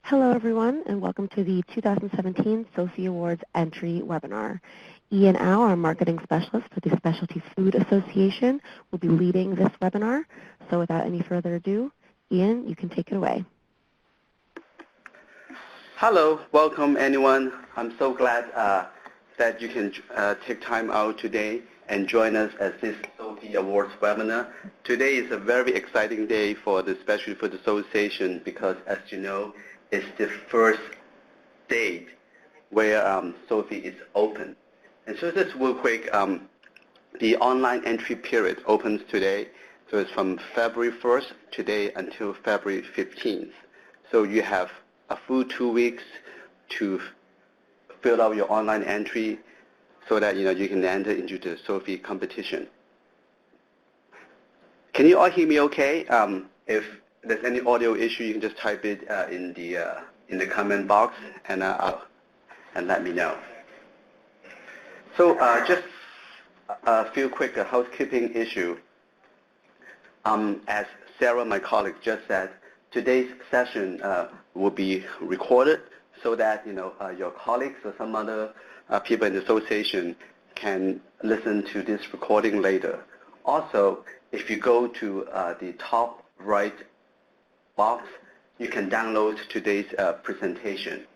Hello, everyone, and welcome to the 2017 SOFI Awards entry webinar. Ian Au, our marketing specialist for the Specialty Food Association, will be leading this webinar. So without any further ado, Ian, you can take it away. Hello, welcome anyone. I'm so glad that you can take time out today and join us at this SOFI Awards webinar. Today is a very exciting day for the Specialty Food Association because, as you know, it's the first date where SOFI is open. And so just real quick, the online entry period opens today. So it's from February 1st today until February 15th. So you have a full 2 weeks to fill out your online entry so that you can enter into the SOFI competition. Can you all hear me okay? If there's any audio issue, you can just type it in the comment box and let me know. So just a few quick housekeeping issue. As Sarah, my colleague, just said, today's session will be recorded so that your colleagues or some other people in the association can listen to this recording later. Also, if you go to the top right box, you can download today's presentation.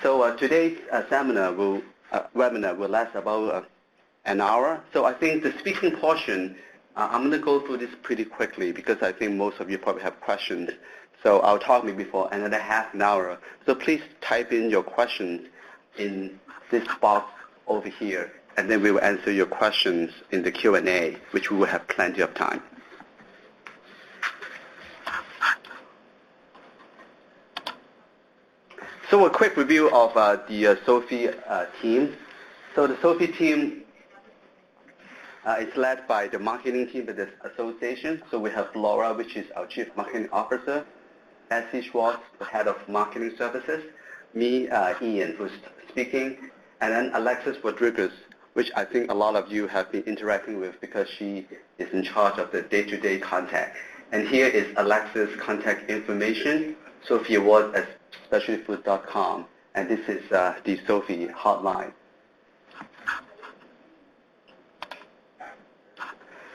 So today's webinar will last about an hour. So I think the speaking portion, I'm going to go through this pretty quickly because I think most of you probably have questions. So I'll talk maybe for another half an hour. So please type in your questions in this box over here, and then we will answer your questions in the Q&A, which we will have plenty of time. So a quick review of the SOFI team. So the SOFI team is led by the marketing team of this association. So we have Laura, which is our Chief Marketing Officer, Essie Schwartz, the Head of Marketing Services, me, Ian, who's speaking, and then Alexis Rodriguez, which I think a lot of you have been interacting with because she is in charge of the day-to-day contact. And here is Alexis' contact information, SOFI Awards at specialtyfood.com, and this is the SOFI hotline.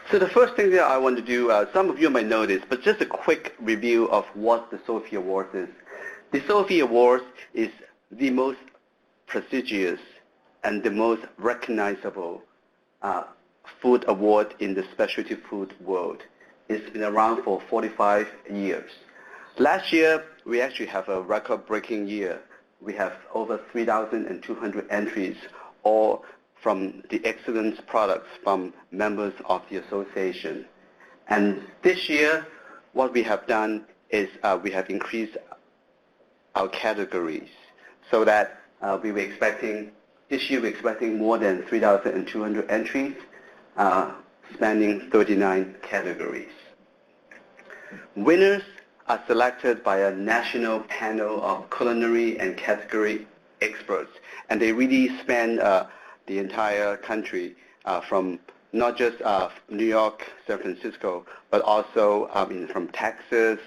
So the first thing that I want to do, some of you might know this, but just a quick review of what the SOFI Awards is. The SOFI Awards is the most prestigious and the most recognizable food award in the specialty food world. It's been around for 45 years. Last year, we actually have a record-breaking year. We have over 3,200 entries, all from the excellence products from members of the association. And this year, what we have done is we have increased our categories so that this year we're expecting more than 3,200 entries, spanning 39 categories. Winners are selected by a national panel of culinary and category experts, and they really span the entire country, from not just New York, San Francisco, but also from Texas,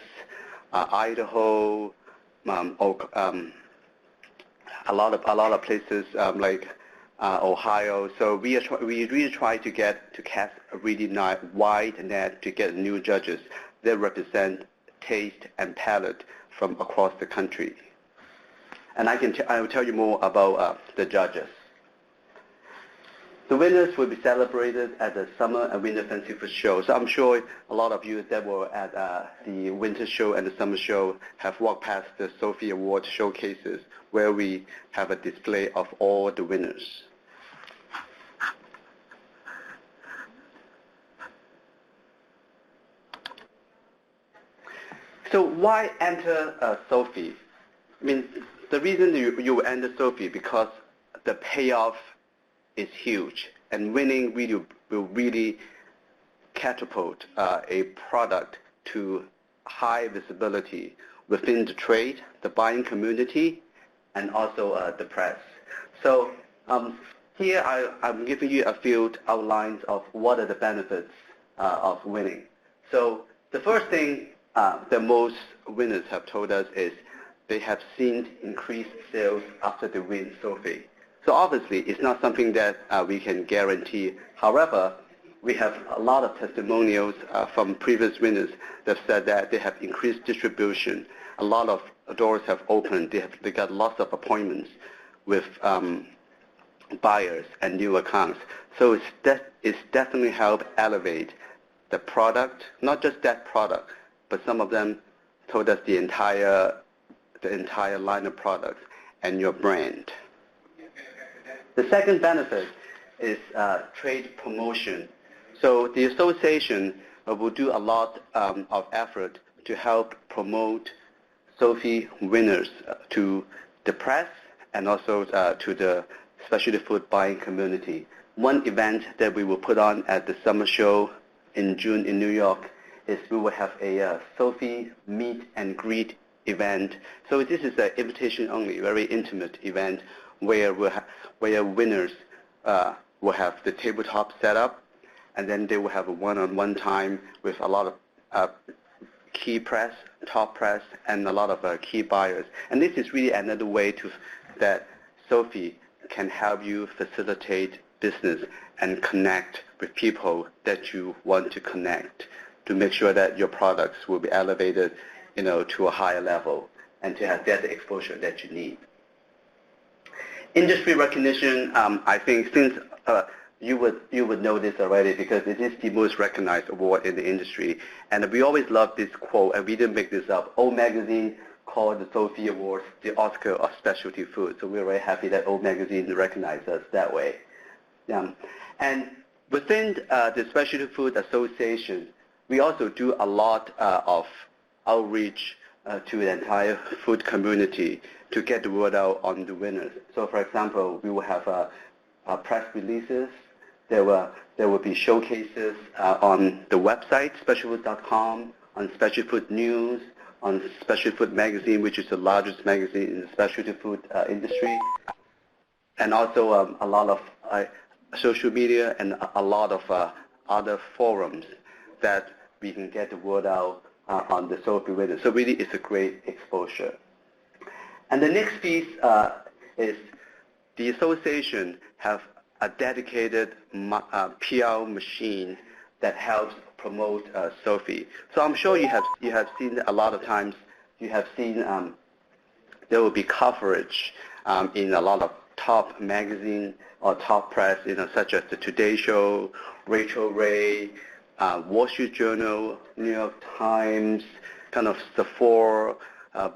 Idaho, a lot of places like Ohio. So we really try to cast a really wide net to get new judges that represent taste and palate from across the country. And I will tell you more about the judges. The winners will be celebrated at the Summer and Winter Fancy Food Show. So I'm sure a lot of you that were at the Winter Show and the Summer Show have walked past the SOFI Award showcases where we have a display of all the winners. So why enter SOFI? I mean, the reason you will enter SOFI because the payoff is huge, and winning will really catapult a product to high visibility within the trade, the buying community, and also the press. So here I'm giving you a few outlines of what are the benefits of winning. So the first thing the most winners have told us is they have seen increased sales after they win sofi. So obviously, it's not something that we can guarantee. However, we have a lot of testimonials from previous winners that said that they have increased distribution. A lot of doors have opened. They got lots of appointments with buyers and new accounts. So it's definitely helped elevate the product, not just that product, but some of them told us the entire line of products and your brand. The second benefit is trade promotion. So the association will do a lot of effort to help promote sofi winners to the press and also to the specialty food buying community. One event that we will put on at the summer show in June in New York is we will have a sofi meet and greet event. So this is an invitation only, very intimate event where winners will have the tabletop set up, and then they will have a one-on-one time with a lot of key press, top press, and a lot of key buyers. And this is really another way that sofi can help you facilitate business and connect with people that you want to connect to make sure that your products will be elevated, to a higher level and to get the exposure that you need. Industry recognition, I think since you would know this already because it is the most recognized award in the industry. And we always love this quote, and we didn't make this up. O Magazine called the sofi Awards the Oscar of specialty food. So we're very happy that O Magazine recognized us that way. And within the Specialty Food Association, we also do a lot of outreach to the entire food community to get the word out on the winners. So for example, we will have press releases. There will be showcases on the website, specialtyfood.com, on Specialty Food News, on Specialty Food Magazine, which is the largest magazine in the specialty food industry, and also a lot of social media and a lot of other forums that we can get the word out on the sofi winners. So really it's a great exposure. And the next piece is the association have a dedicated PR machine that helps promote sofi. So I'm sure you have seen a lot of times, you have seen there will be coverage in a lot of top magazine or top press, such as the Today Show, Rachel Ray, Wall Street Journal, New York Times, kind of Sephora,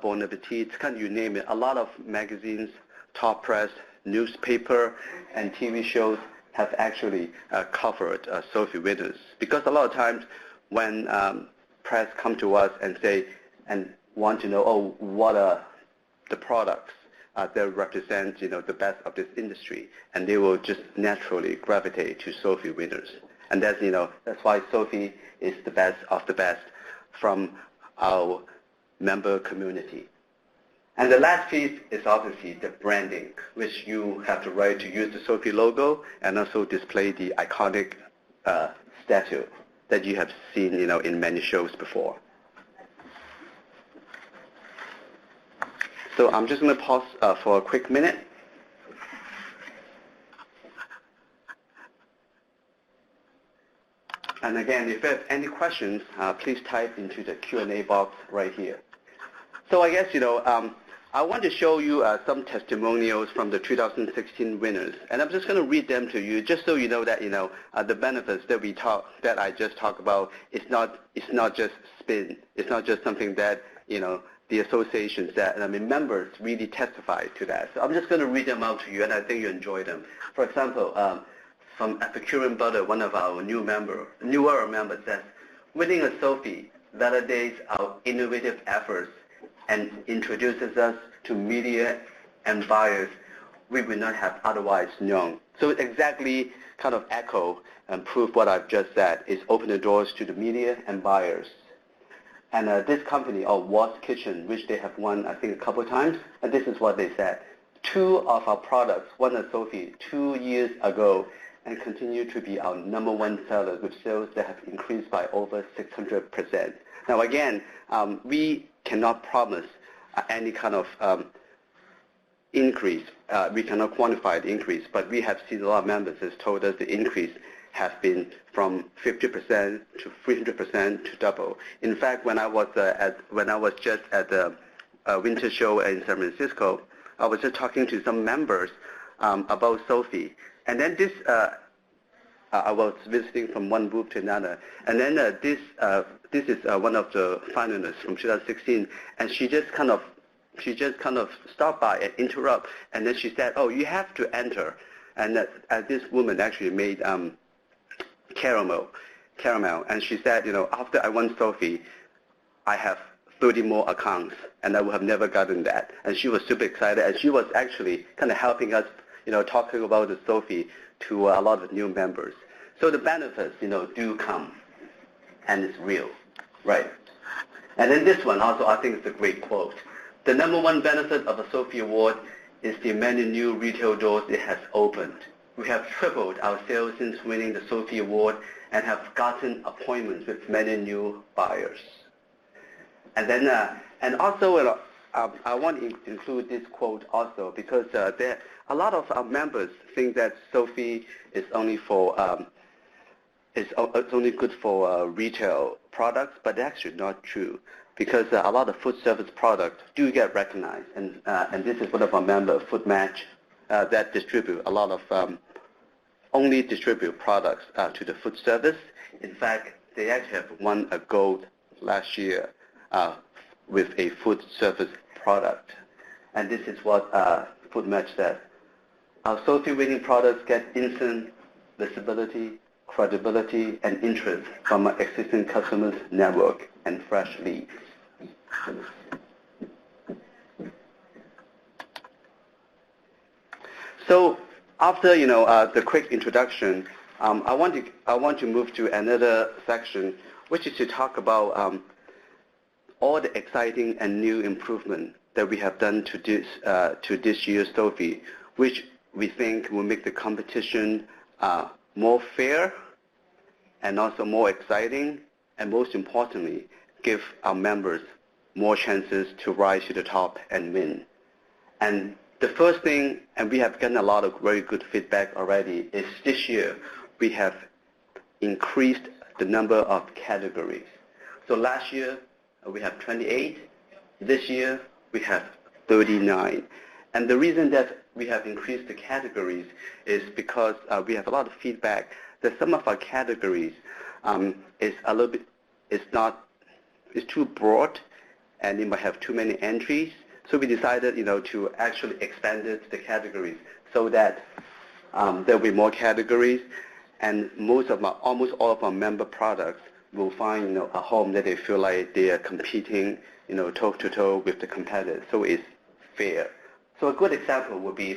Bon Appetit, kind of you name it. A lot of magazines, top press, newspaper, and TV shows have actually covered sofi winners. Because a lot of times when press come to us and say, and want to know, what are the products that represent, the best of this industry, and they will just naturally gravitate to sofi winners. And that's, that's why sofi is the best of the best from our member community. And the last piece is obviously the branding, which you have the right to use the sofi logo and also display the iconic statue that you have seen, in many shows before. So I'm just going to pause for a quick minute. And again, if you have any questions, please type into the Q&A box right here. So I guess, I want to show you some testimonials from the 2016 winners. And I'm just going to read them to you just so you know that, the benefits that I just talked about, it's not just spin. It's not just something that, the association said. And members really testified to that. So I'm just going to read them out to you, and I think you enjoy them. For example, from Epicurean Butter, one of our newer members says, winning a sofi validates our innovative efforts and introduces us to media and buyers we would not have otherwise known. So it exactly kind of echo and prove what I've just said, is open the doors to the media and buyers. And this company, Wall's Kitchen, which they have won, I think, a couple of times, and this is what they said. 2 of our products won a sofi 2 years ago, and continue to be our #1 seller with sales that have increased by over 600%. Now again, we cannot promise any kind of increase. We cannot quantify the increase, but we have seen a lot of members has told us the increase has been from 50% to 300% to double. In fact, when I was just at the winter show in San Francisco, I was just talking to some members about sofi, and then I was visiting from one booth to another, and then this is one of the finalists from 2016, and she just kind of stopped by and interrupt, and then she said, "Oh, you have to enter." And this woman actually made caramel, and she said, after I won sofi, I have 30 more accounts, and I would have never gotten that. And she was super excited, and she was actually kind of helping us, talking about the sofi to a lot of new members. So the benefits, do come, and it's real, right? And then this one also, I think it's a great quote. The #1 benefit of a sofi award is the many new retail doors it has opened. We have tripled our sales since winning the sofi award and have gotten appointments with many new buyers. And then, and also, I want to include this quote also because a lot of our members think that sofi is only for it's only good for retail products, but that's actually not true because a lot of food service products do get recognized, and this is one of our members, Food Match, that distribute a lot of only distribute products to the food service. In fact, they actually have won a gold last year with a food service product. And this is what Food Match said. Our sofi winning products get instant visibility, credibility, and interest from our existing customers network and fresh leads. So after the quick introduction, I want to move to another section, which is to talk about all the exciting and new improvement that we have done to this year's sofi, which we think will make the competition more fair and also more exciting, and most importantly, give our members more chances to rise to the top and win. And the first thing, and we have gotten a lot of very good feedback already, is this year we have increased the number of categories. So last year we have 28. This year we have 39. And the reason that we have increased the categories is because we have a lot of feedback that some of our categories is a little bit, it's too broad, and it might have too many entries. So we decided, to actually expand the categories so that there will be more categories, and almost all of our member products will find, a home that they feel like they are competing, toe-to-toe with the competitors. So it's fair. So a good example would be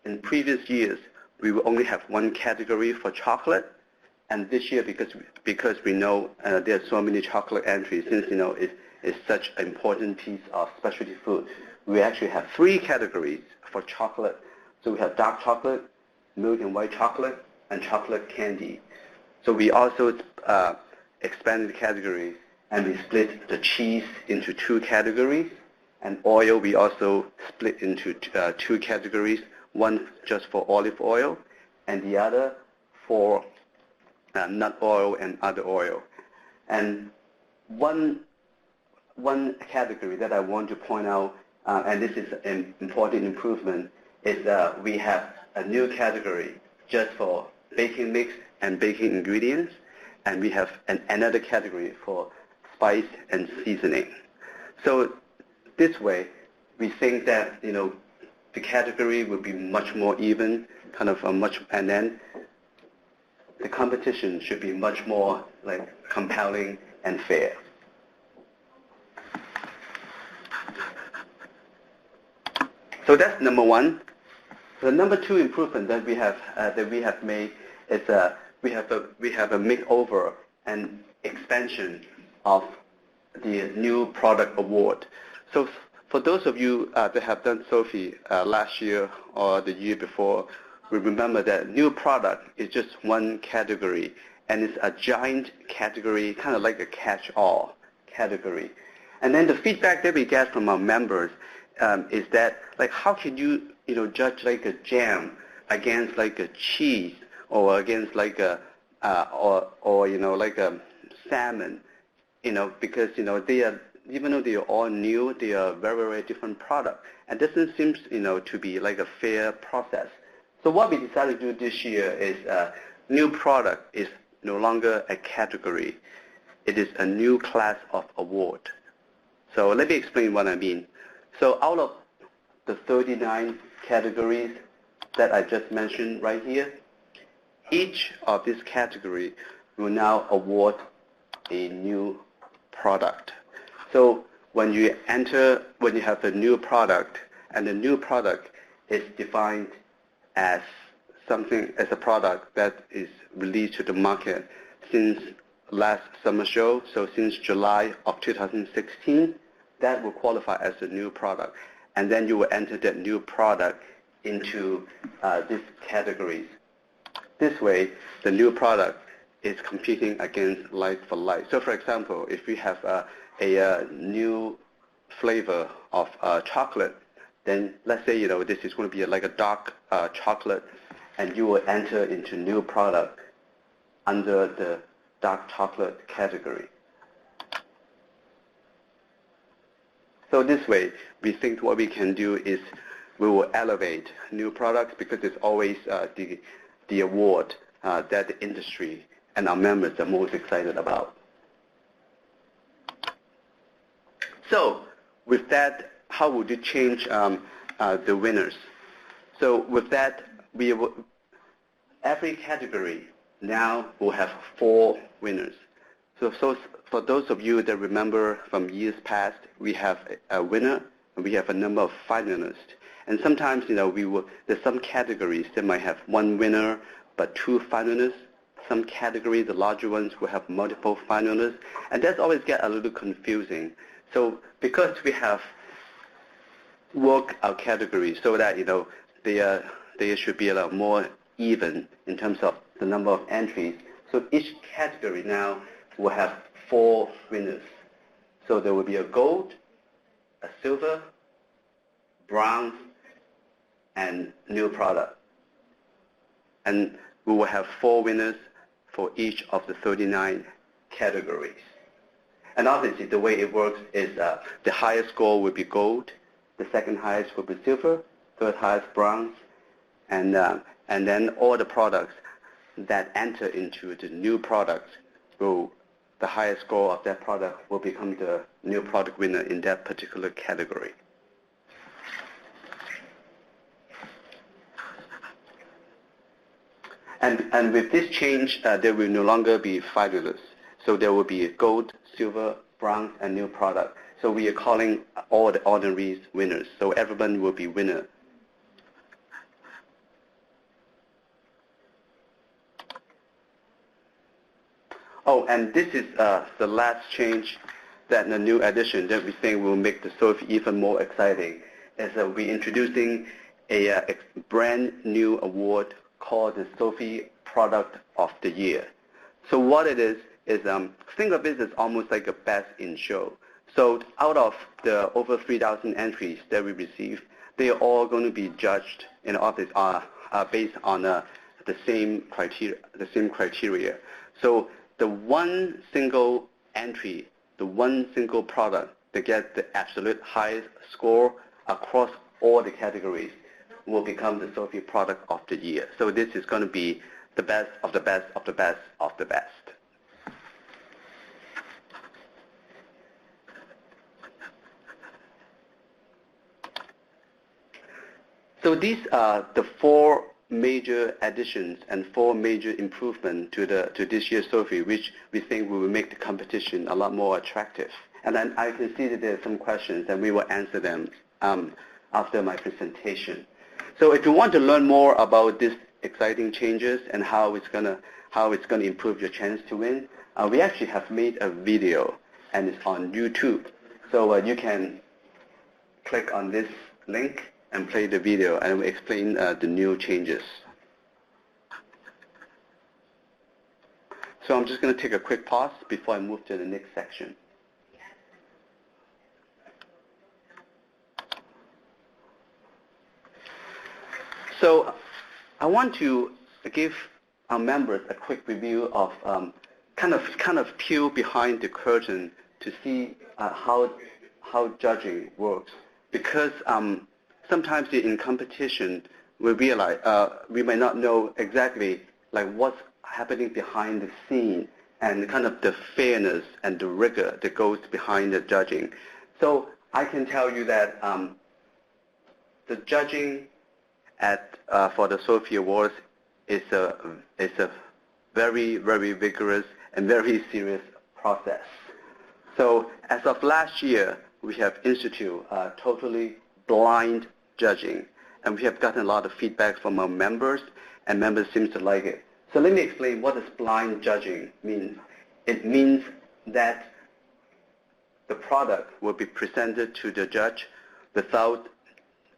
in previous years, we will only have one category for chocolate, and this year, because we know there are so many chocolate entries, since it's such an important piece of specialty food, we actually have 3 categories for chocolate. So we have dark chocolate, milk and white chocolate, and chocolate candy. So we also expanded the categories, and we split the cheese into 2 categories, and oil we also split into 2 categories, one just for olive oil, and the other for nut oil and other oil. And one category that I want to point out, and this is an important improvement, is we have a new category just for baking mix and baking ingredients, and we have another category for spice and seasoning. So this way, we think that the category will be much more even, and then the competition should be much more compelling and fair. So that's #1. The #2 improvement that we have made is we have a makeover and expansion of the new product award. So for those of you that have done sofi last year or the year before, we remember that new product is just one category, and it's a giant category, kind of like a catch-all category. And then the feedback that we get from our members is that, like, how can you, judge like a jam against like a cheese or against like a like a salmon, because they are, even though they are all new, they are very, very different products, and this seems to be like a fair process. So what we decided to do this year is new product is no longer a category. It is a new class of award. So let me explain what I mean. So out of the 39 categories that I just mentioned right here, each of these categories will now award a new product. So when you have a new product, and the new product is defined as a product that is released to the market since last summer show, so since July of 2016, that will qualify as a new product. And then you will enter that new product into these categories. This way, the new product is competing against like for like. So for example, if we have a new flavor of chocolate, then let's say this is going to be like a dark chocolate, and you will enter into new product under the dark chocolate category. So this way, we think what we can do is we will elevate new products, because it's always the award that the industry and our members are most excited about. So with that, how would you change the winners? So with that, every category now will have 4 winners. So for those of you that remember from years past, we have a winner and we have a number of finalists. And sometimes, there's some categories that might have 1 winner but 2 finalists. Some categories, the larger ones, will have multiple finalists, and that's always get a little confusing. So because we have worked our categories so that they should be a lot more even in terms of the number of entries. So each category now will have 4 winners. So there will be a gold, a silver, bronze, and new product. And we will have 4 winners for each of the 39 categories. And obviously the way it works is the highest score will be gold, the second highest will be silver, third highest bronze, and then all the products that enter into the new product the highest score of that product will become the new product winner in that particular category. And with this change, there will no longer be finalists. So there will be gold, silver, bronze, and new product. So we are calling all the ordinaries winners. So everyone will be winner. Oh, and this is the last change, that the new addition that we think will make the SOFI even more exciting, is that we're introducing a brand new award called the SOFI Product of the Year. So what it is think of it as almost like a best in show. So out of the over 3,000 entries that we received, they are all going to be judged in office based on the same criteria. So the one single entry, the one single product that gets the absolute highest score across all the categories will become the SOFI Product of the Year. So this is going to be the best of the best of the best of the best. So these are the 4 major additions and 4 major improvements to this year's SOFI, which we think will make the competition a lot more attractive. And then I can see that there are some questions, and we will answer them after my presentation. So if you want to learn more about these exciting changes and how it's gonna improve your chance to win, we actually have made a video, and it's on YouTube. So you can click on this link and play the video, and we explain the new changes. So I'm just going to take a quick pause before I move to the next section. So I want to give our members a quick review of kind of peel behind the curtain to see how judging works. Because sometimes in competition, we realize we may not know exactly like what's happening behind the scene and kind of the fairness and the rigor that goes behind the judging. So I can tell you that the judging for the Sophie Awards is a very, very vigorous and very serious process. So as of last year, we have instituted totally blind judging, and we have gotten a lot of feedback from our members, and members seem to like it. So let me explain what does blind judging mean. It means that the product will be presented to the judge without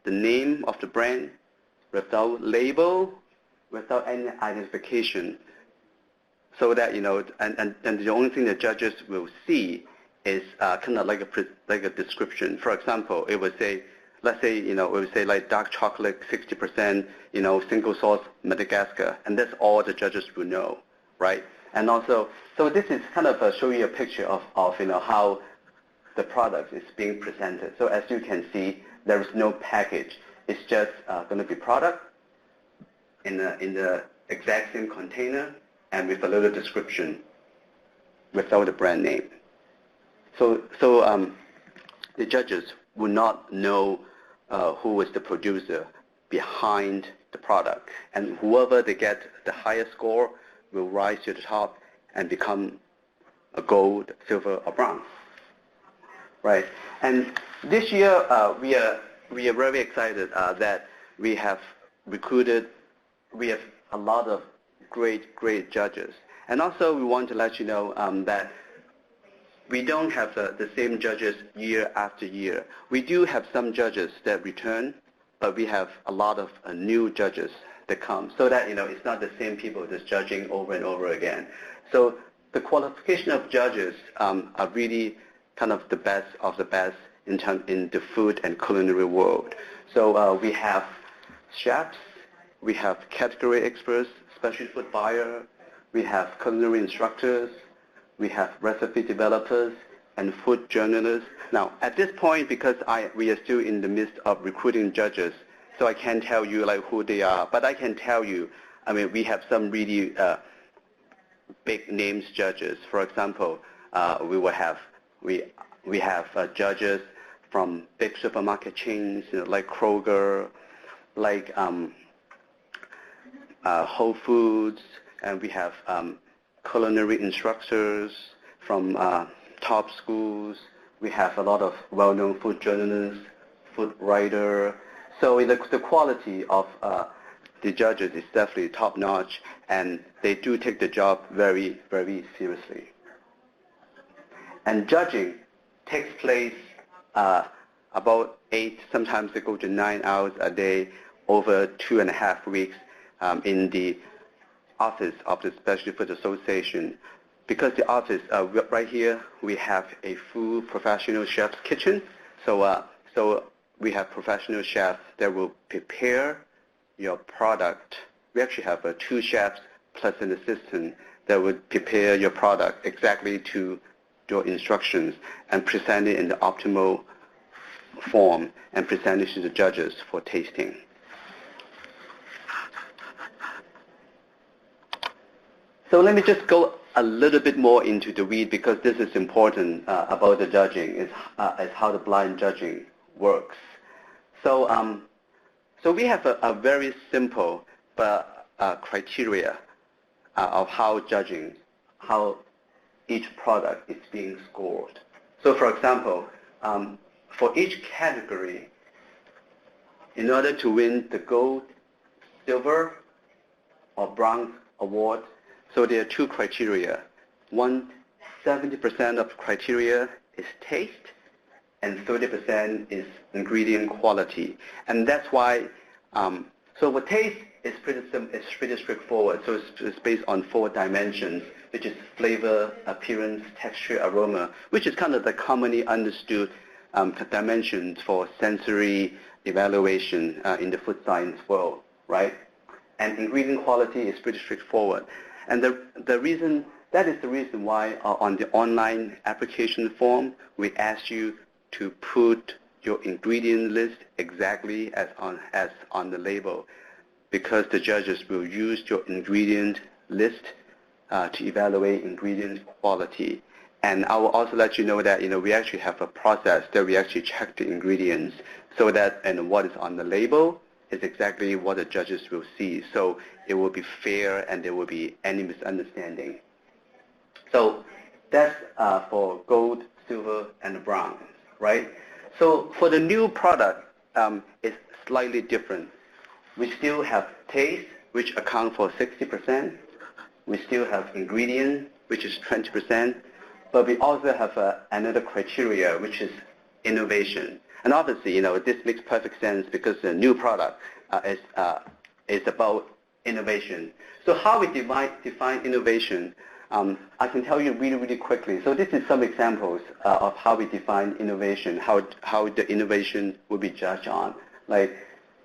the name of the brand, without label, without any identification, so that, you know, and the only thing the judges will see is kind of like a description. For example, it would say, let's say, you know, it would say like dark chocolate, 60%, you know, single source Madagascar, and that's all the judges will know, right? And also, so this is kind of showing you a picture of you know, how the product is being presented. So as you can see, there is no package. It's just going to be product in the exact same container and with a little description without the brand name. So the judges will not know who is the producer behind the product, and whoever they get the highest score will rise to the top and become a gold, silver, or bronze, right? And this year we are very excited that we have recruited, we have a lot of great judges, and also we want to let you know that we don't have the same judges year after year. We do have some judges that return, but we have a lot of new judges that come, so that, you know, it's not the same people just judging over and over again. So the qualification of judges are really kind of the best of the best in the food and culinary world. So we have chefs, we have category experts, specialty food buyer, we have culinary instructors, we have recipe developers and food journalists. Now, at this point, because we are still in the midst of recruiting judges, so I can't tell you like who they are, but I can tell you, I mean, we have some really big names judges. For example, we have judges from big supermarket chains, you know, like Kroger, like Whole Foods, and we have culinary instructors from top schools. We have a lot of well-known food journalists, food writer. So the quality of the judges is definitely top-notch, and they do take the job very, very seriously. And judging takes place about 8, sometimes they go to 9 hours a day over 2.5 weeks in the office of the Specialty Food Association. Because the office, right here, we have a full professional chef's kitchen. So we have professional chefs that will prepare your product. We actually have 2 chefs plus an assistant that would prepare your product exactly to your instructions and present it in the optimal form and present it to the judges for tasting. So let me just go a little bit more into the weed, because this is important about the judging, is how the blind judging works. So so we have a very simple criteria of how each product is being scored. So for example, for each category, in order to win the gold, silver, or bronze award, so there are 2 criteria. One, 70% of criteria is taste, and 30% is ingredient quality. And that's why, so for taste, it's pretty straightforward. So it's based on 4 dimensions, which is flavor, appearance, texture, aroma, which is kind of the commonly understood dimensions for sensory evaluation in the food science world, right? And ingredient quality is pretty straightforward. And that is the reason why on the online application form, we ask you to put your ingredient list exactly as on the label, because the judges will use your ingredient list to evaluate ingredient quality. And I will also let you know that we actually have a process that we actually check the ingredients so that what is on the label is exactly what the judges will see. So it will be fair and there will be any misunderstanding. So that's for gold, silver, and bronze, right? So for the new product, it's slightly different. We still have taste, which account for 60%. We still have ingredient, which is 20%. But we also have another criteria, which is innovation. And obviously, this makes perfect sense because the new product is about innovation. So how we define innovation, I can tell you really, really quickly. So this is some examples of how we define innovation, how the innovation will be judged on. Like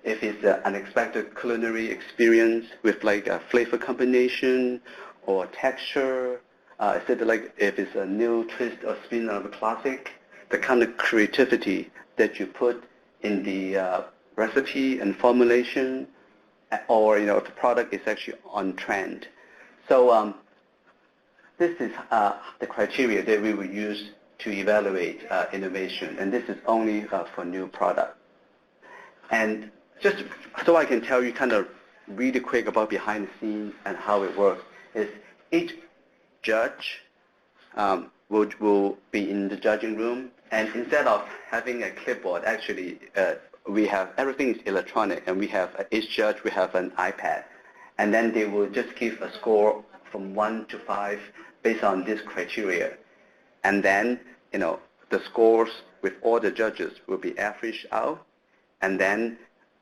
if it's an unexpected culinary experience with like a flavor combination or texture, like if it's a new twist or spin on a classic, the kind of creativity that you put in the recipe and formulation, or if the product is actually on trend. So this is the criteria that we will use to evaluate innovation, and this is only for new product. And just so I can tell you kind of really quick about behind the scenes and how it works, is each judge will be in the judging room, and instead of having a clipboard, actually we have everything is electronic, and we have each judge we have an iPad, and then they will just give a score from 1 to 5 based on this criteria, and then the scores with all the judges will be averaged out, and then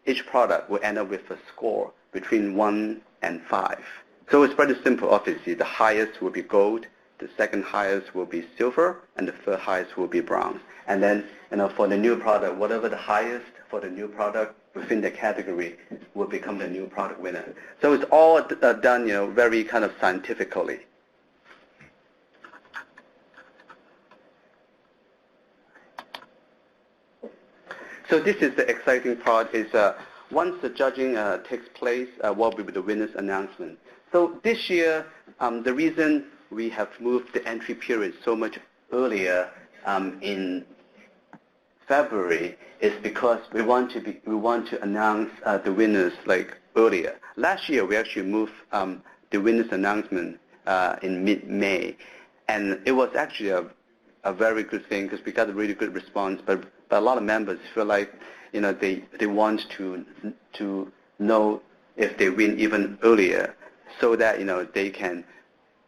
each product will end up with a score between 1 and 5. So it's pretty simple. Obviously, the highest will be gold, the second highest will be silver, and the third highest will be bronze. And then, for the new product, whatever the highest for the new product within the category will become the new product winner. So it's all done, very kind of scientifically. So this is the exciting part. Is once the judging takes place, what will be the winner's announcement. So this year, the reason we have moved the entry period so much earlier in February is because we want to announce the winners like earlier. Last year, we actually moved the winners announcement in mid-May, and it was actually a very good thing because we got a really good response. But a lot of members feel like they want to know if they win even earlier, so that they can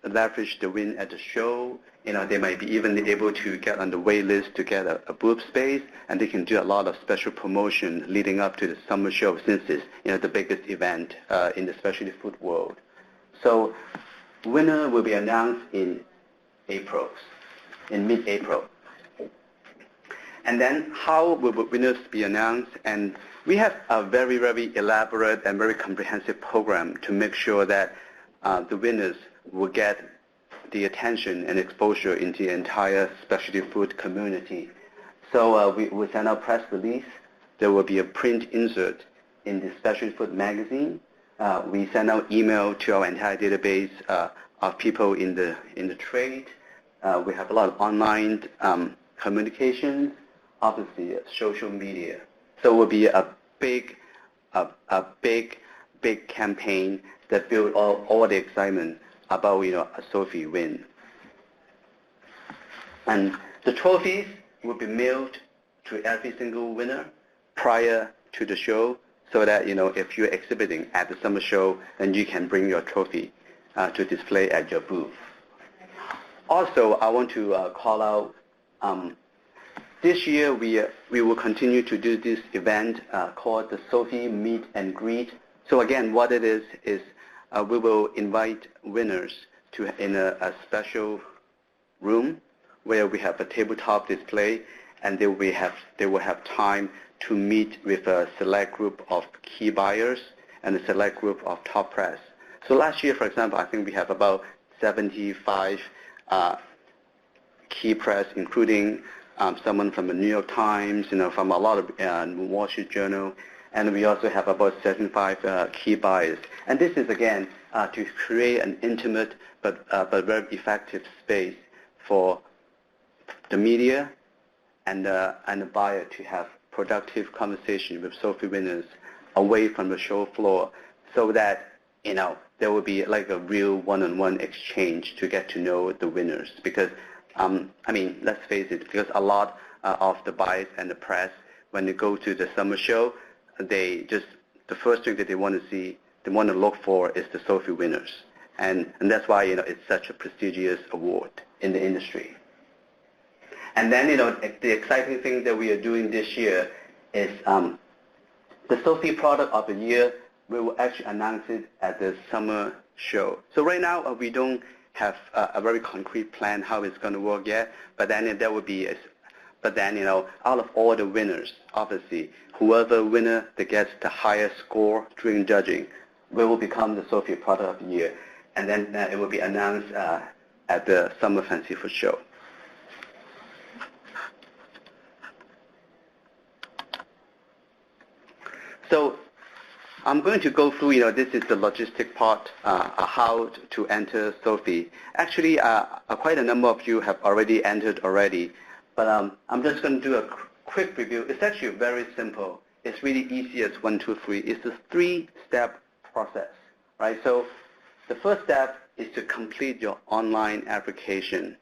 leverage the win at the show. They might be even able to get on the wait list to get a booth space, and they can do a lot of special promotion leading up to the summer show, since it's the biggest event in the specialty food world. So winner will be announced in mid-April. And then how will winners be announced? And we have a very, very elaborate and very comprehensive program to make sure that the winners will get the attention and exposure in the entire specialty food community. So we send out press release. There will be a print insert in the specialty food magazine. We send out email to our entire database of people in the trade. We have a lot of online communications, obviously social media. So it will be a big campaign that build all the excitement about a SOFI win. And the trophies will be mailed to every single winner prior to the show, so that if you're exhibiting at the summer show, then you can bring your trophy to display at your booth. Also, I want to call out, this year we will continue to do this event called the SOFI Meet and Greet So again, what it is we will invite winners to in a special room where we have a tabletop display, and they will have time to meet with a select group of key buyers and a select group of top press. So last year, for example, I think we have about 75 key press, including someone from the New York Times, from a lot of Wall Street Journal, and we also have about 75 key buyers. And this is, again, to create an intimate but very effective space for the media and the buyer to have productive conversation with sofi winners away from the show floor, so that there will be like a real one-on-one exchange to get to know the winners. Because let's face it, because a lot of the buyers and the press, when they go to the summer show, the first thing that they want to see, they want to look for is the sofi winners, and that's why it's such a prestigious award in the industry. And then the exciting thing that we are doing this year is the sofi product of the year. We will actually announce it at the summer show. So right now we don't have a very concrete plan how it's going to work yet, but then there will be out of all the winners, obviously, whoever winner that gets the highest score during judging will become the sofi product of the year, and then it will be announced at the Summer Fancy Food Show. So I'm going to go through, this is the logistic part, how to enter sofi. Actually, quite a number of you have already entered already, but I'm just going to do a quick review. It's actually very simple. It's really easy as 1, 2, 3. It's a 3-step process, right? So the first step is to complete your online application.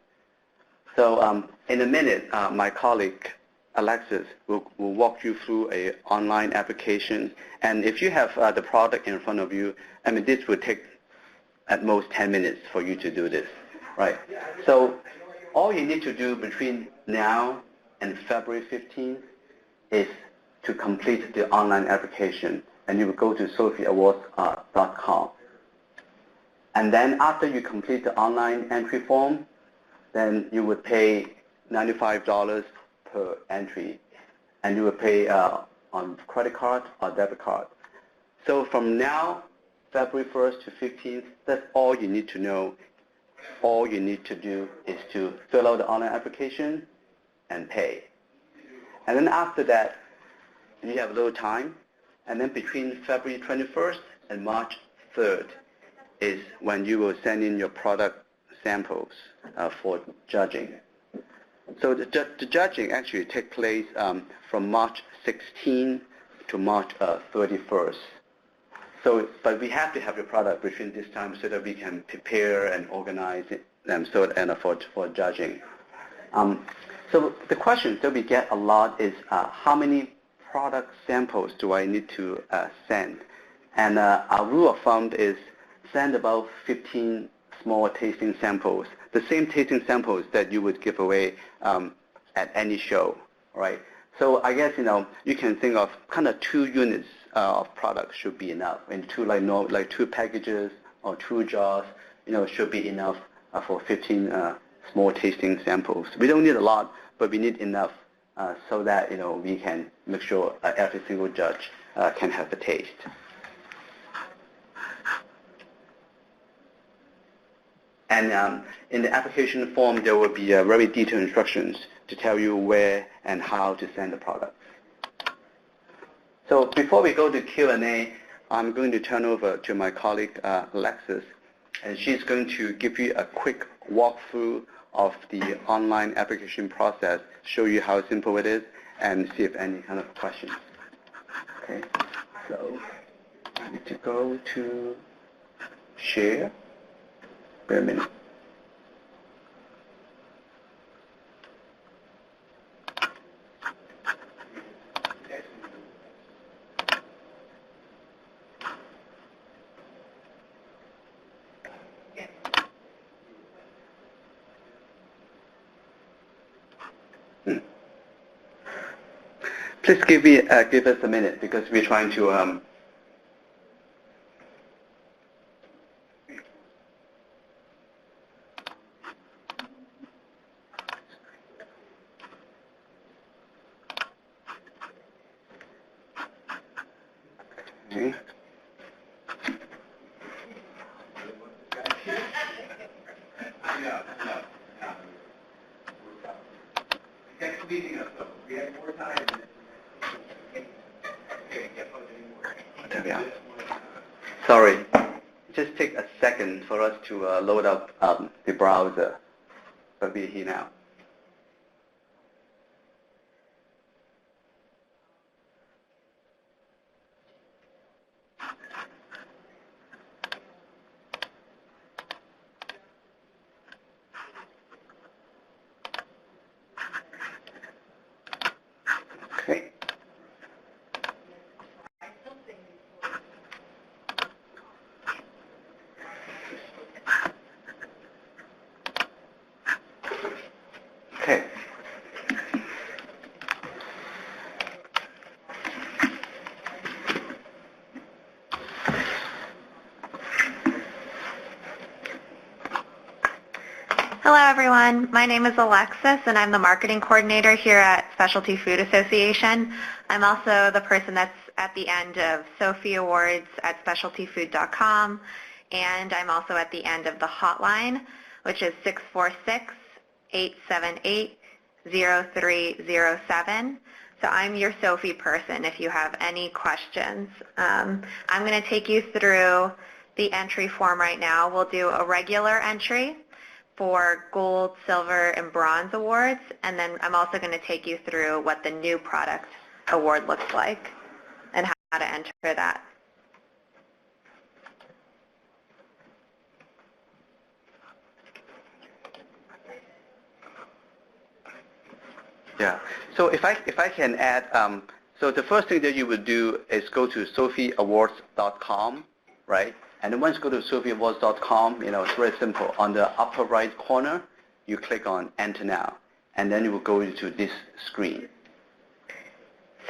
So in a minute, my colleague Alexis will walk you through an online application. And if you have the product in front of you, this will take at most 10 minutes for you to do this, right? So all you need to do between now and February 15th is to complete the online application, and you will go to sofieawards.com. And then after you complete the online entry form, then you would pay $95 per entry, and you will pay on credit card or debit card. So from now, February 1st to 15th, that's all you need to know. All you need to do is to fill out the online application and pay. And then after that, you have a little time, and then between February 21st and March 3rd is when you will send in your product samples for judging. So the judging actually takes place from March 16 to March 31st. So, but we have to have the product between this time so that we can prepare and organize them for judging. So the question that we get a lot is how many product samples do I need to send? And our rule of thumb is send about 15 small tasting samples, the same tasting samples that you would give away at any show, right? So I guess you can think of kind of 2 units of product should be enough, and 2 packages or 2 jars, should be enough for 15 small tasting samples. We don't need a lot, but we need enough so that we can make sure every single judge can have a taste. And in the application form, there will be very detailed instructions to tell you where and how to send the product. So before we go to Q&A, I'm going to turn over to my colleague, Alexis, and she's going to give you a quick walkthrough of the online application process, show you how simple it is, and see if any kind of questions. Okay, so I need to go to share. Wait a minute. Please give us a minute because we're trying to There we are. Sorry. Just take a second for us to load up the browser. But we're here now. Okay. Okay. Hello, everyone. My name is Alexis, and I'm the marketing coordinator here at Specialty Food Association. I'm also the person that's at the end of Sophie Awards at specialtyfood.com, and I'm also at the end of the hotline, which is 646-878-0307. So I'm your Sophie person if you have any questions. I'm going to take you through the entry form right now. We'll do a regular entry for gold, silver, and bronze awards, and then I'm also going to take you through what the new product award looks like and how to enter that. Yeah. So if I can add, so the first thing that you would do is go to sofiawards.com, right? And then once you go to sofiawards.com, it's very simple. On the upper right corner, you click on Enter Now, and then you will go into this screen.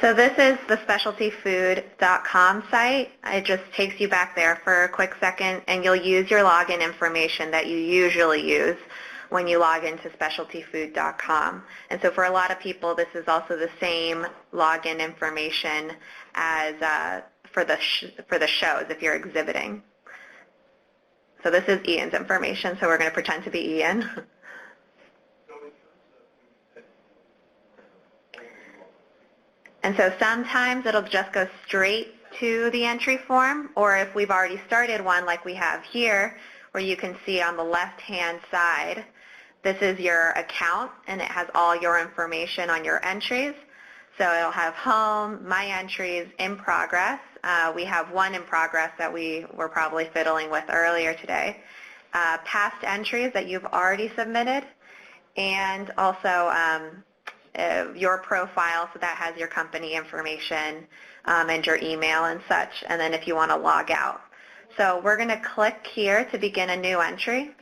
So this is the specialtyfood.com site. It just takes you back there for a quick second, and you'll use your login information that you usually use when you log into specialtyfood.com. And so for a lot of people, this is also the same login information as for the shows if you're exhibiting. So this is Ian's information, so we're going to pretend to be Ian. And so sometimes it'll just go straight to the entry form, or if we've already started one like we have here, where you can see on the left-hand side, this is your account, and it has all your information on your entries. So it'll have home, my entries, in progress. We have one in progress that we were probably fiddling with earlier today. Past entries that you've already submitted, and also your profile, so that has your company information and your email and such, and then if you want to log out. So we're going to click here to begin a new entry.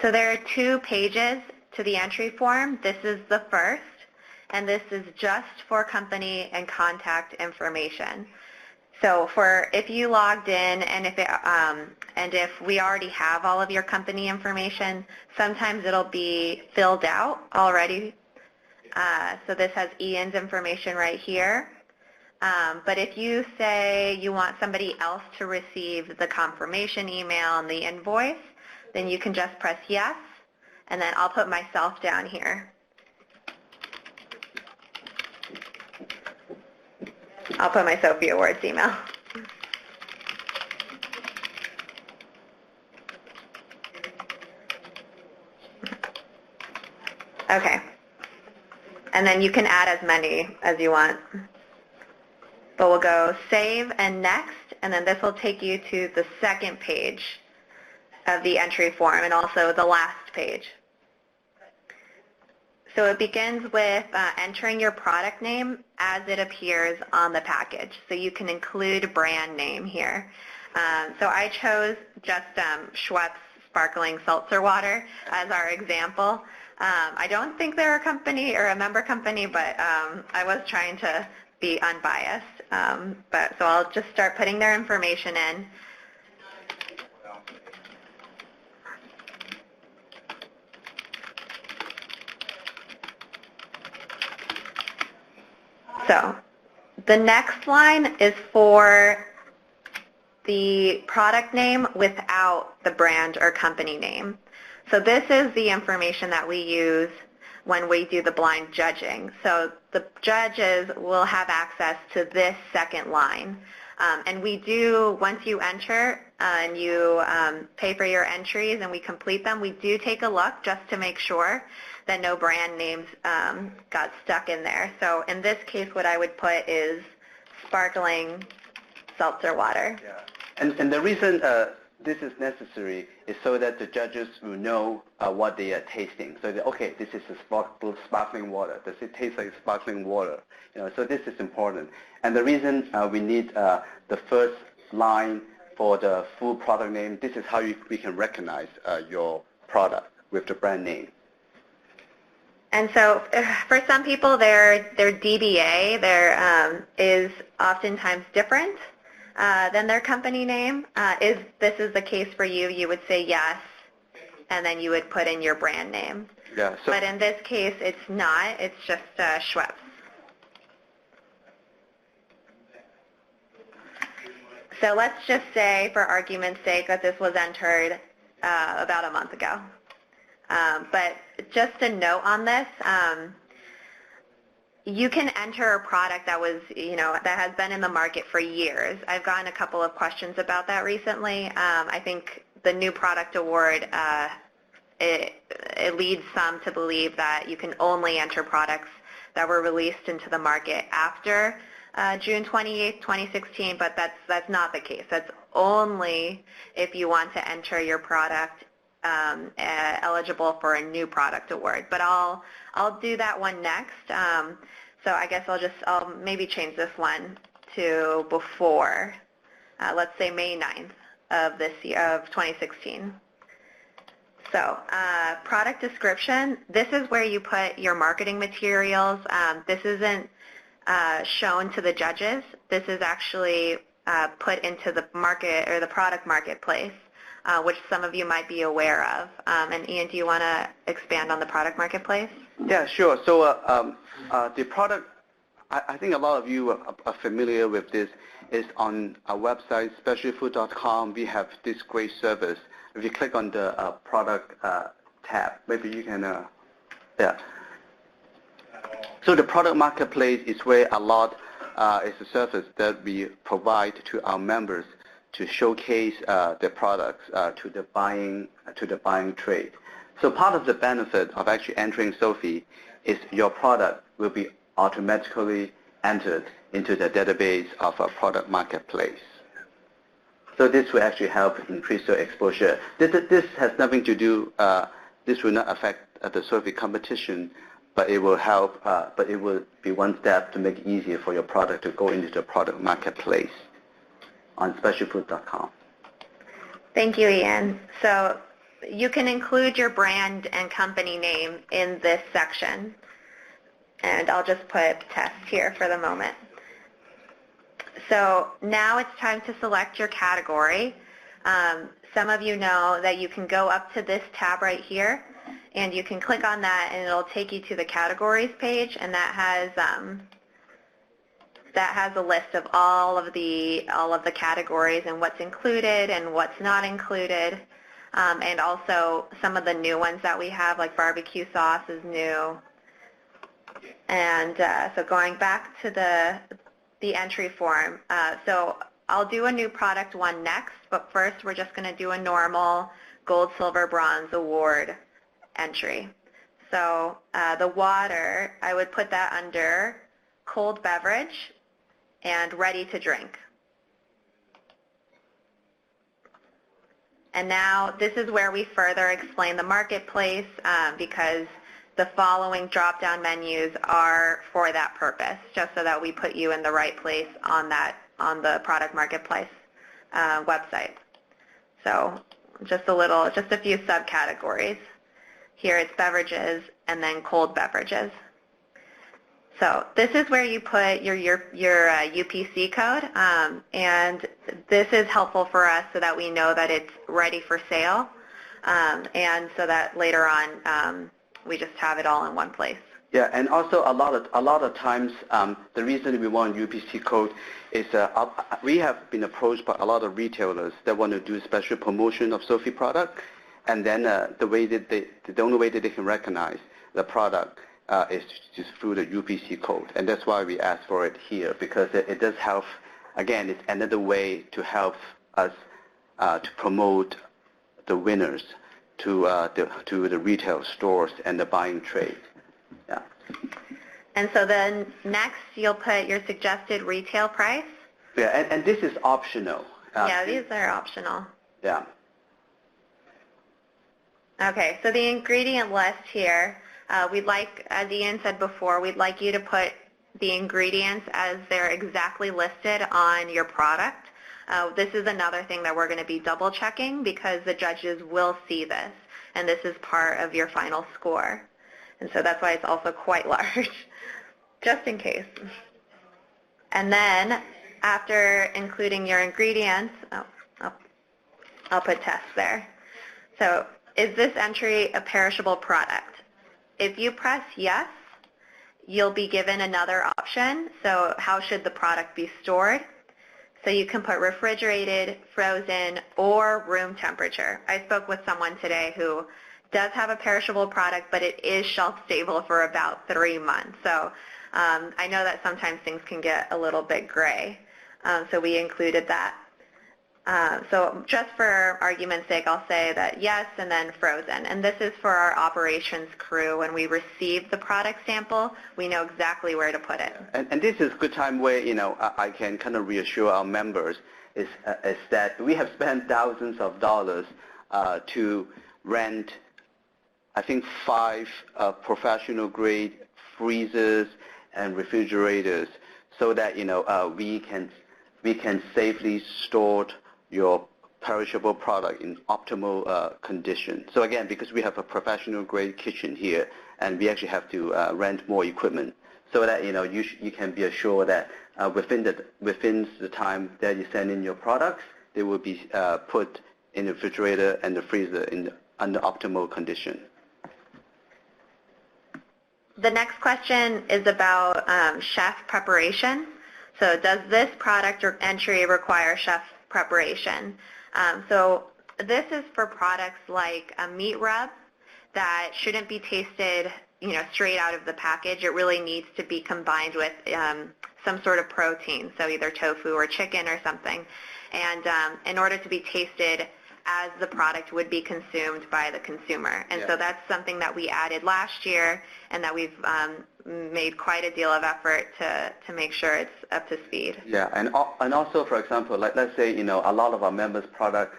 So there are 2 pages to the entry form. This is the first, and this is just for company and contact information. So if you logged in and if we already have all of your company information, sometimes it'll be filled out already. So this has Ian's information right here. But if you say you want somebody else to receive the confirmation email and the invoice, then you can just press yes, and then I'll put myself down here. I'll put my Sophie Awards email. Okay. And then you can add as many as you want. But we'll go save and next, and then this will take you to the second page of the entry form and also the last page. So it begins with entering your product name as it appears on the package. So you can include brand name here. So I chose just Schweppes Sparkling Seltzer Water as our example. I don't think they're a company or a member company, but I was trying to be unbiased. So I'll just start putting their information in. So The next line is for the product name without the brand or company name. So this is the information that we use when we do the blind judging. So the judges will have access to this second line. And we do, once you enter and you pay for your entries and we complete them, we do take a look just to make sure that no brand names got stuck in there. So in this case, what I would put is sparkling seltzer water. Yeah. And the reason this is necessary is so that the judges will know what they are tasting. So, okay, this is a sparkling water. Does it taste like sparkling water? So this is important. And the reason we need the first line for the full product name, this is how we can recognize your product with the brand name. And so for some people, their DBA is oftentimes different than their company name. If this is the case for you, you would say yes, and then you would put in your brand name. Yeah. So, but in this case, it's not. It's just Schweppes. So let's just say, for argument's sake, that this was entered about a month ago. But just a note on this, you can enter a product that was, that has been in the market for years. I've gotten a couple of questions about that recently. I think the new product award, it leads some to believe that you can only enter products that were released into the market after June 28, 2016, but that's not the case. That's only if you want to enter your product eligible for a new product award. But I'll do that one next. So I guess I'll maybe change this one to before, let's say May 9th of this year, of 2016. So product description, this is where you put your marketing materials. This isn't shown to the judges. This is actually put into the market or the product marketplace, which some of you might be aware of. And Ian, do you want to expand on the product marketplace? Yeah, sure. So the product, I think a lot of you are familiar with this, is on our website, specialtyfood.com. We have this great service. If you click on the product tab, maybe you can, yeah. So the product marketplace is where a lot is a service that we provide to our members to showcase their products to the buying trade. So part of the benefit of actually entering sofi is your product will be automatically entered into the database of a product marketplace. So this will actually help increase your exposure. This has nothing to do, this will not affect the sofi competition, but it will help, but it will be one step to make it easier for your product to go into the product marketplace on specialtyfood.com. Thank you, Ian. So you can include your brand and company name in this section. And I'll just put test here for the moment. So now it's time to select your category. Some of you know that you can go up to this tab right here, and you can click on that, and it'll take you to the categories page, and that has a list of all of the categories and what's included and what's not included, and also some of the new ones that we have, like barbecue sauce is new. And so going back to the entry form, so I'll do a new product one next, but first we're just going to do a normal gold, silver, bronze award entry. So the water, I would put that under cold beverage and ready to drink. And now this is where we further explain the marketplace because the following drop-down menus are for that purpose, just so that we put you in the right place on the product marketplace website. So just a few subcategories. Here it's beverages and then cold beverages. So this is where you put your UPC code, and this is helpful for us so that we know that it's ready for sale, and so that later on we just have it all in one place. Yeah, and also a lot of times the reason we want UPC code is we have been approached by a lot of retailers that want to do special promotion of sofi product, and then the only way that they can recognize the product is just through the UPC code, and that's why we ask for it here, because it does help. Again, it's another way to help us to promote the winners to the retail stores and the buying trade. Yeah. And so then next you'll put your suggested retail price. Yeah, and this is optional. Yeah, these are optional. Yeah. Okay, so the ingredient list here, we'd like, as Ian said before, we'd like you to put the ingredients as they're exactly listed on your product. This is another thing that we're going to be double checking because the judges will see this, and this is part of your final score. And so that's why it's also quite large, just in case. And then after including your ingredients, I'll put test there. So is this entry a perishable product? If you press yes, you'll be given another option. So how should the product be stored? So you can put refrigerated, frozen, or room temperature. I spoke with someone today who does have a perishable product, but it is shelf stable for about 3 months. So I know that sometimes things can get a little bit gray. So we included that. So just for argument's sake, I'll say that yes, and then frozen. And this is for our operations crew. When we receive the product sample, we know exactly where to put it. And this is a good time where, I can kind of reassure our members is that we have spent thousands of dollars to rent, I think, 5 professional grade freezers and refrigerators so that, we can safely store your perishable product in optimal condition. So again, because we have a professional grade kitchen here, and we actually have to rent more equipment, so that you can be assured that within the time that you send in your products, they will be put in the refrigerator and the freezer under optimal condition. The next question is about chef preparation. So does this product or entry require chef preparation? So this is for products like a meat rub that shouldn't be tasted, straight out of the package. It really needs to be combined with some sort of protein, so either tofu or chicken or something, and in order to be tasted as the product would be consumed by the consumer. And so that's something that we added last year and that we've made quite a deal of effort to make sure it's up to speed. Yeah, and also, for example, let's say, a lot of our members' product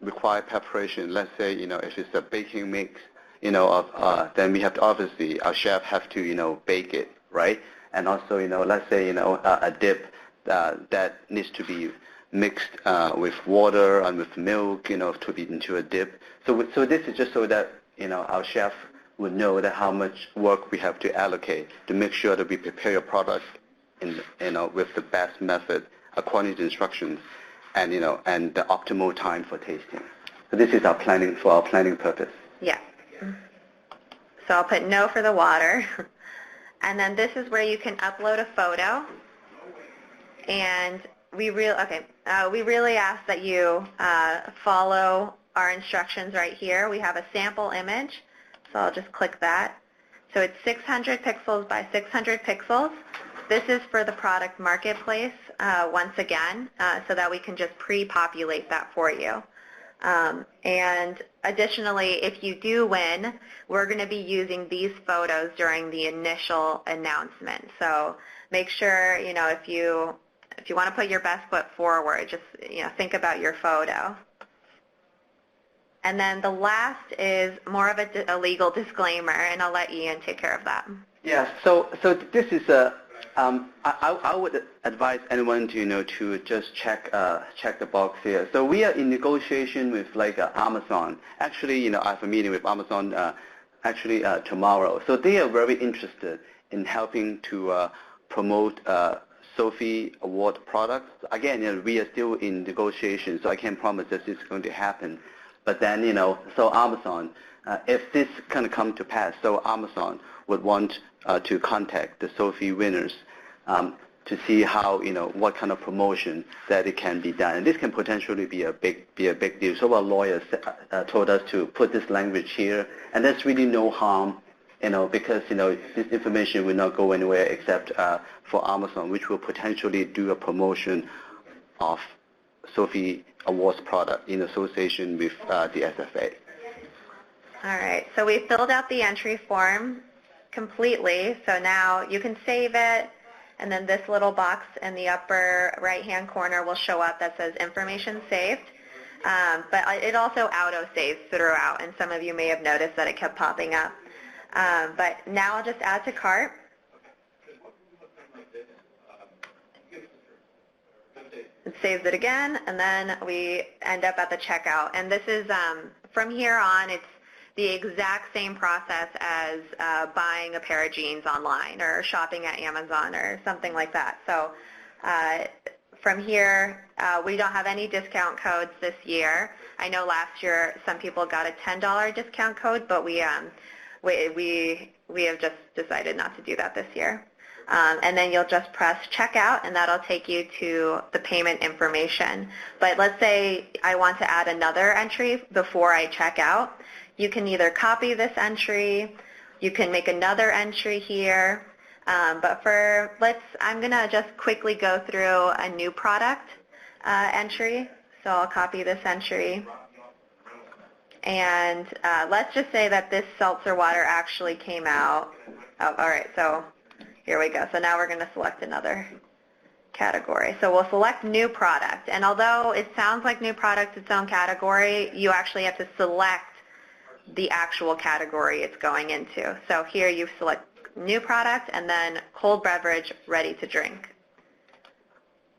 require preparation. Let's say, if it's a baking mix, then we have to, obviously, our chef have to, bake it, right? And also, let's say, a dip that needs to be mixed with water and with milk, to be into a dip. So this is just so that, our chef would know that how much work we have to allocate to make sure that we prepare your product with the best method according to instructions and, and the optimal time for tasting. So this is our planning purpose. Yeah. So I'll put no for the water. And then this is where you can upload a photo. And we really ask that you follow our instructions right here. We have a sample image, so I'll just click that. So it's 600 pixels by 600 pixels. This is for the product marketplace, once again, so that we can just pre-populate that for you. And additionally, if you do win, we're going to be using these photos during the initial announcement. So make sure, if you want to put your best foot forward, just think about your photo. And then the last is more of a legal disclaimer, and I'll let Ian take care of that. Yeah. So this is I would advise anyone to just check the box here. So we are in negotiation with Amazon. Actually, I have a meeting with Amazon tomorrow. So they are very interested in helping to promote sofi award products. Again, we are still in negotiation, so I can't promise that it's going to happen. But then, so Amazon, if this kind of come to pass, so Amazon would want to contact the Sophie winners to see how, what kind of promotion that it can be done. And this can potentially be a big deal. So our lawyers told us to put this language here, and there's really no harm, because, this information will not go anywhere except for Amazon, which will potentially do a promotion of Sophie Awards product in association with the SFA. All right, so we filled out the entry form completely, so now you can save it, and then this little box in the upper right-hand corner will show up that says information saved, but it also auto-saves throughout, and some of you may have noticed that it kept popping up. But now I'll just add to cart. It saves it again, and then we end up at the checkout. And this is, from here on, it's the exact same process as buying a pair of jeans online or shopping at Amazon or something like that. So from here, we don't have any discount codes this year. I know last year some people got a $10 discount code, but we have just decided not to do that this year. And then you'll just press checkout, and that'll take you to the payment information. But let's say I want to add another entry before I check out. You can either copy this entry, you can make another entry here, but I'm going to just quickly go through a new product entry. So I'll copy this entry. And let's just say that this seltzer water actually came out. Oh, all right, so here we go. So now we're going to select another category. So we'll select new product. And although it sounds like new product, its own category, you actually have to select the actual category it's going into. So here you select new product and then cold beverage, ready to drink.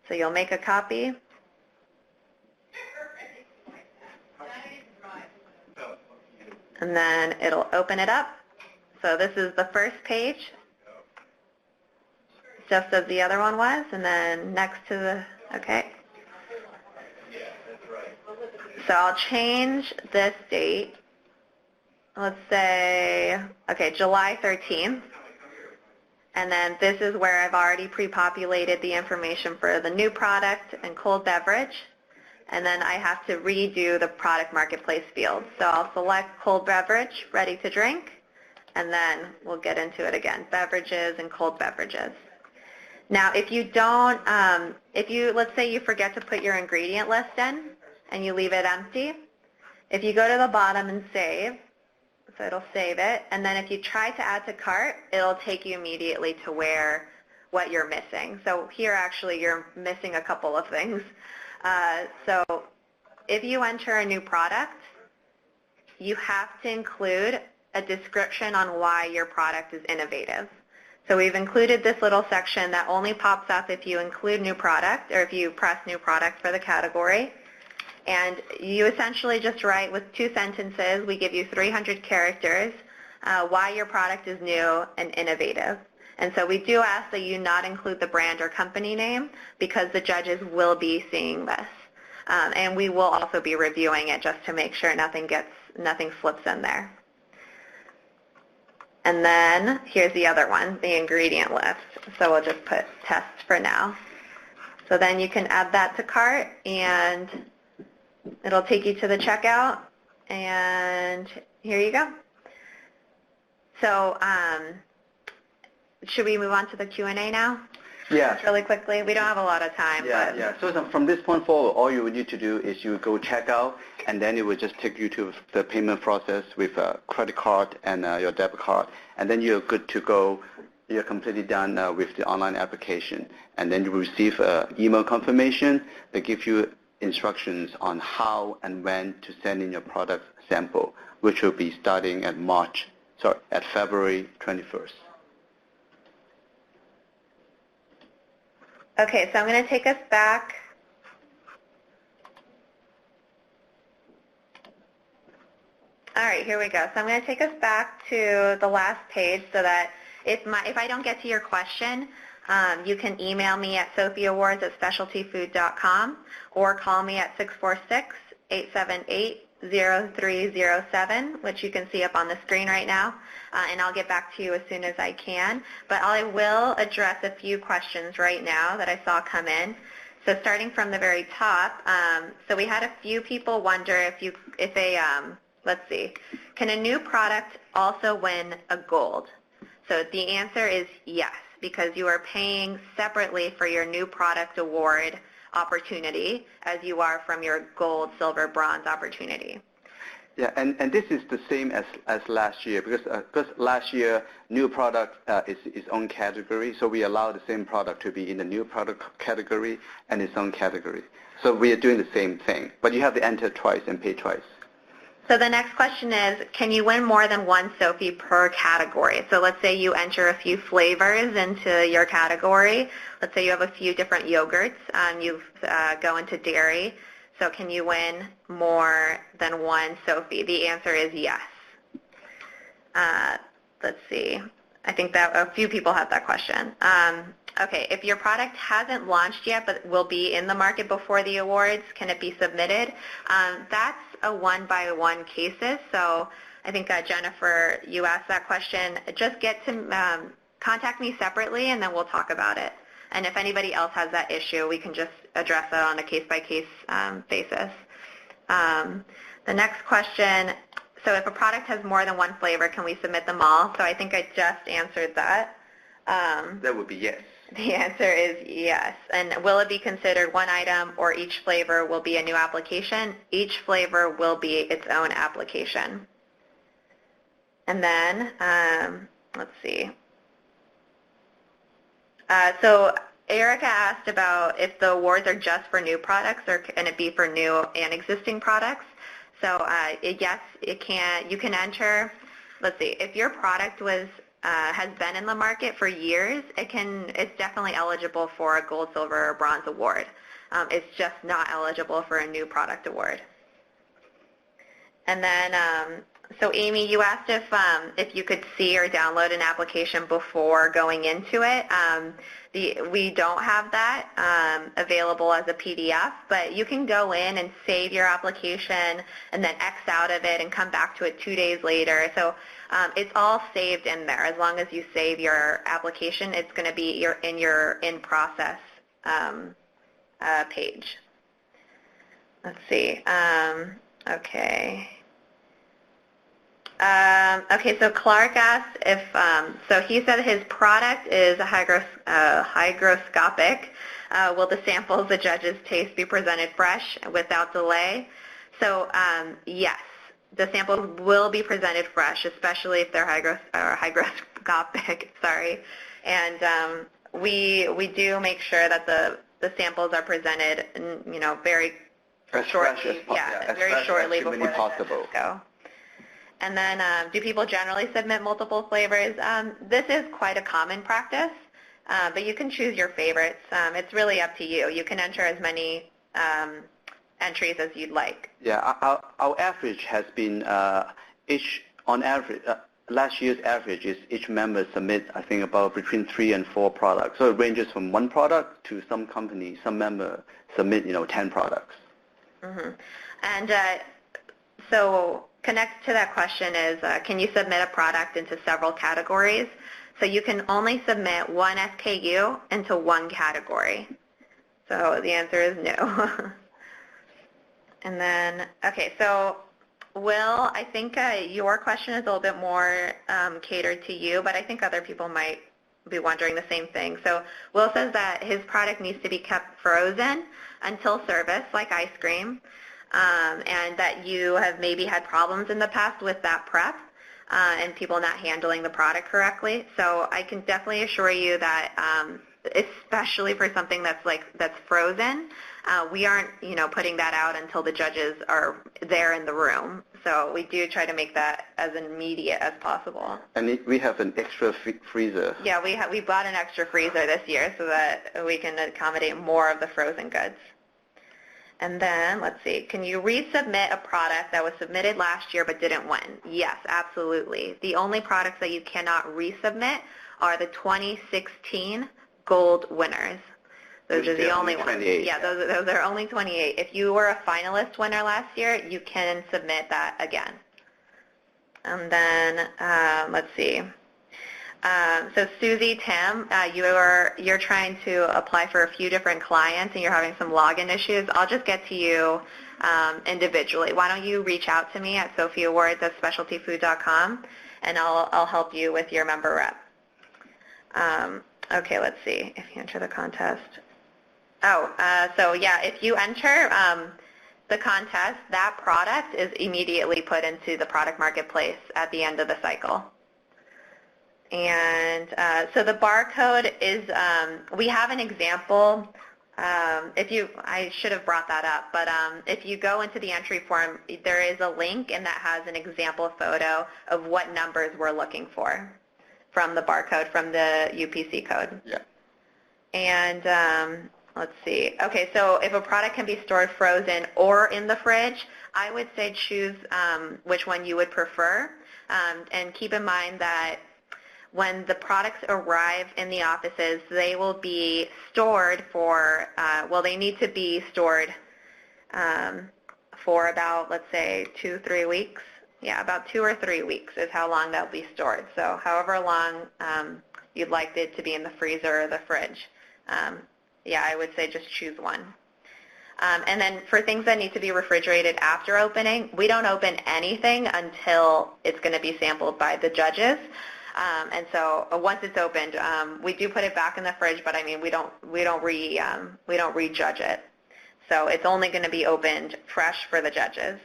So you'll make a copy. And then it'll open it up. So this is the first page, just as the other one was, and then next to the, okay. So I'll change this date. Let's say, okay, July 13th. And then this is where I've already pre-populated the information for the new product and cold beverage. And then I have to redo the product marketplace field. So I'll select cold beverage, ready to drink, and then we'll get into it again, beverages and cold beverages. Now, if you don't, let's say you forget to put your ingredient list in and you leave it empty, if you go to the bottom and save, so it'll save it, and then if you try to add to cart, it'll take you immediately to what you're missing. So here actually you're missing a couple of things. So if you enter a new product, you have to include a description on why your product is innovative. So we've included this little section that only pops up if you include new product or if you press new product for the category. And you essentially just write with 2 sentences, we give you 300 characters, why your product is new and innovative. And so we do ask that you not include the brand or company name because the judges will be seeing this. And we will also be reviewing it just to make sure nothing slips in there. And then here's the other one, the ingredient list. So we'll just put test for now. So then you can add that to cart, and it'll take you to the checkout, and here you go. So should we move on to the Q&A now? Yeah. Just really quickly. We don't have a lot of time. Yeah. So from this point forward, all you would need to do is you go check out, and then it will just take you to the payment process with a credit card and your debit card, and then you're good to go. You're completely done with the online application, and then you will receive an email confirmation that gives you instructions on how and when to send in your product sample, which will be starting at February 21st. Okay, so I'm going to take us back. All right, here we go. So I'm going to take us back to the last page so that if I don't get to your question, you can email me at sophiawards@specialtyfood.com or call me at 646-878-0999. 0307, which you can see up on the screen right now, and I'll get back to you as soon as I can. But I will address a few questions right now that I saw come in. So starting from the very top, so we had a few people wonder let's see, can a new product also win a gold? So the answer is yes, because you are paying separately for your new product award opportunity as you are from your gold, silver, bronze opportunity. Yeah, and this is the same as last year, because last year new product is its own category, so we allow the same product to be in the new product category and its own category. So we are doing the same thing, but you have to enter twice and pay twice. So the next question is, can you win more than one Sophie per category? So let's say you enter a few flavors into your category. Let's say you have a few different yogurts. You go into dairy. So can you win more than one Sophie? The answer is yes. Let's see. I think that a few people have that question. Okay, if your product hasn't launched yet but will be in the market before the awards, can it be submitted? That's a one-by-one cases. So I think Jennifer, you asked that question. Just get to contact me separately, and then we'll talk about it. And if anybody else has that issue, we can just address that on a case-by-case basis. The next question, so if a product has more than one flavor, can we submit them all? So I think I just answered that. That would be yes. The answer is yes. And will it be considered one item, or each flavor will be a new application? Each flavor will be its own application. And then, let's see. So Erica asked about if the awards are just for new products, or can it be for new and existing products? So yes, it can. You can enter. Let's see. If your product has been in the market for years, it's definitely eligible for a gold, silver, or bronze award. It's just not eligible for a new product award. And then, so Amy, you asked if you could see or download an application before going into it. We don't have that available as a PDF, but you can go in and save your application and then X out of it and come back to it 2 days later. So it's all saved in there. As long as you save your application, it's going to be in your in-process page. Let's see. Okay. Okay, so Clark asked if, so he said his product is hygroscopic. Will the samples the judges taste be presented fresh without delay? So yes, the samples will be presented fresh, especially if they're hygroscopic, sorry. And we do make sure that the samples are presented, very shortly. Very shortly before the judges go. And then do people generally submit multiple flavors? This is quite a common practice, but you can choose your favorites. It's really up to you. You can enter as many entries as you'd like. Yeah, our average has been last year's average is each member submit, I think, about between 3 and 4 products. So it ranges from 1 product to some companies, some member submit, 10 products. Mm-hmm. And so connected to that question is, can you submit a product into several categories? So you can only submit one SKU into one category. So the answer is no. And then, okay, so Will, I think your question is a little bit more catered to you, but I think other people might be wondering the same thing. So Will says that his product needs to be kept frozen until service, like ice cream. And that you have maybe had problems in the past with that prep and people not handling the product correctly. So I can definitely assure you that, especially for something that's frozen, we aren't putting that out until the judges are there in the room. So we do try to make that as immediate as possible. And we have an extra freezer. Yeah, we bought an extra freezer this year so that we can accommodate more of the frozen goods. And then, let's see, can you resubmit a product that was submitted last year but didn't win? Yes, absolutely. The only products that you cannot resubmit are the 2016 gold winners. Those are the only only ones. 28. Yeah, those are only 28. If you were a finalist winner last year, you can submit that again. And then, let's see. So Susie, Tim, you're trying to apply for a few different clients and you're having some login issues. I'll just get to you individually. Why don't you reach out to me at sophiawards@specialtyfood.com and I'll help you with your member rep. Okay, let's see if you enter the contest. So yeah, if you enter the contest, that product is immediately put into the product marketplace at the end of the cycle. And so the barcode is, we have an example. I should have brought that up, but if you go into the entry form, there is a link and that has an example photo of what numbers we're looking for from the barcode, from the UPC code. Yeah. And let's see. Okay, so if a product can be stored frozen or in the fridge, I would say choose which one you would prefer. And keep in mind that when the products arrive in the offices, they will be stored for, they need to be stored for about, let's say, 2-3 weeks. Yeah, about 2 or 3 weeks is how long they'll be stored. So however long you'd like it to be in the freezer or the fridge. Yeah, I would say just choose one. And then for things that need to be refrigerated after opening, we don't open anything until it's going to be sampled by the judges. And so once it's opened, we do put it back in the fridge, but I mean we don't rejudge it. So it's only going to be opened fresh for the judges.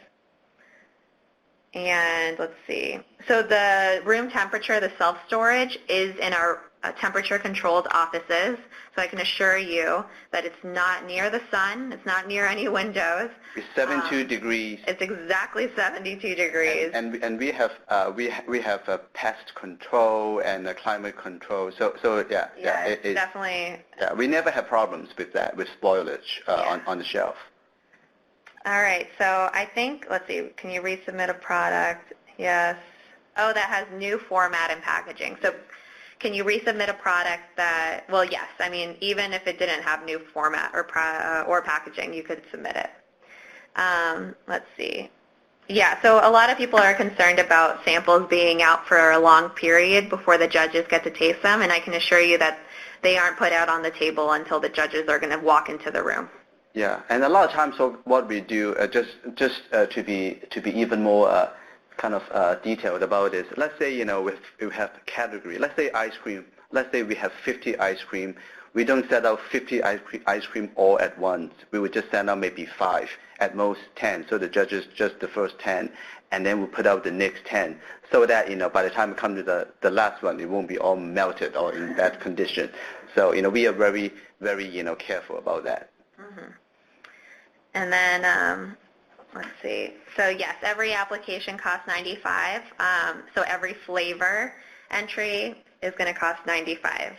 And let's see. So the room temperature, the self-storage, is in our temperature-controlled offices. So I can assure you that it's not near the sun. It's not near any windows. It's 72 degrees. It's exactly 72 degrees. And we have a pest control and a climate control. So yeah, it's definitely. Yeah, we never have problems with that, with spoilage on the shelf. All right, so I think, let's see, can you resubmit a product? Yes. Oh, that has new format and packaging. So can you resubmit a product that, well, yes. I mean, even if it didn't have new format or packaging, you could submit it. Let's see. Yeah, so a lot of people are concerned about samples being out for a long period before the judges get to taste them, and I can assure you that they aren't put out on the table until the judges are going to walk into the room. Yeah, and a lot of times what we do, just to be even more kind of detailed about this, let's say, we have a category. Let's say ice cream. Let's say we have 50 ice cream. We don't send out 50 ice cream all at once. We would just send out maybe 5, at most 10. So the judges just the first 10, and then we put out the next 10, so that by the time it comes to the last one, it won't be all melted or in bad condition. So we are very, very careful about that. Mm-hmm. And then, let's see. So yes, every application costs $95. So every flavor entry is going to cost $95.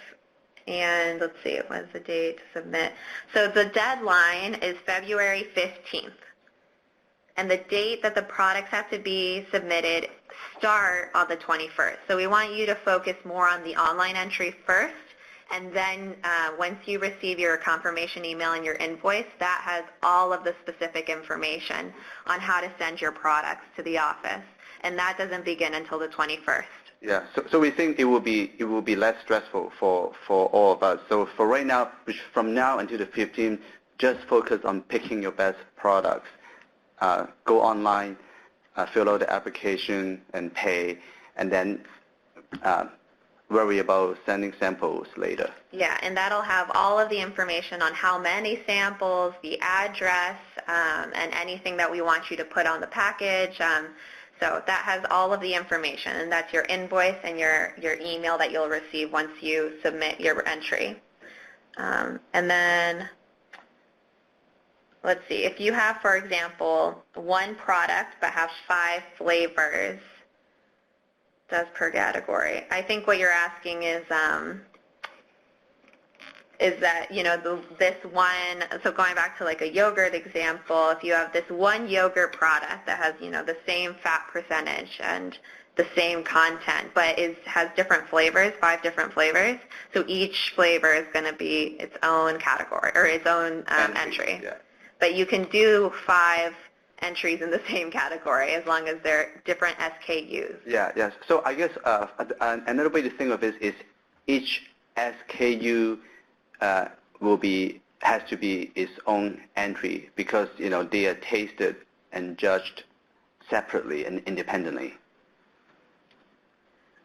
And let's see, when's the date to submit? So the deadline is February 15th. And the date that the products have to be submitted start on the 21st. So we want you to focus more on the online entry first. And then once you receive your confirmation email and your invoice, that has all of the specific information on how to send your products to the office. And that doesn't begin until the 21st. Yeah, so we think it will be less stressful for all of us. So for right now, from now until the 15th, just focus on picking your best products. Go online, fill out the application and pay, and then worry about sending samples later. Yeah, and that'll have all of the information on how many samples, the address, and anything that we want you to put on the package. So that has all of the information, and that's your invoice and your email that you'll receive once you submit your entry. And then, let's see, if you have, for example, one product but have 5 flavors, does per category. I think what you're asking is that, this one, so going back to like a yogurt example, if you have this one yogurt product that has, the same fat percentage and the same content, but has different flavors, 5 different flavors. So each flavor is going to be its own category or its own entry. Yeah. But you can do 5 entries in the same category as long as they're different SKUs. Yeah, yes. So I guess another way to think of it is each SKU has to be its own entry because they are tasted and judged separately and independently.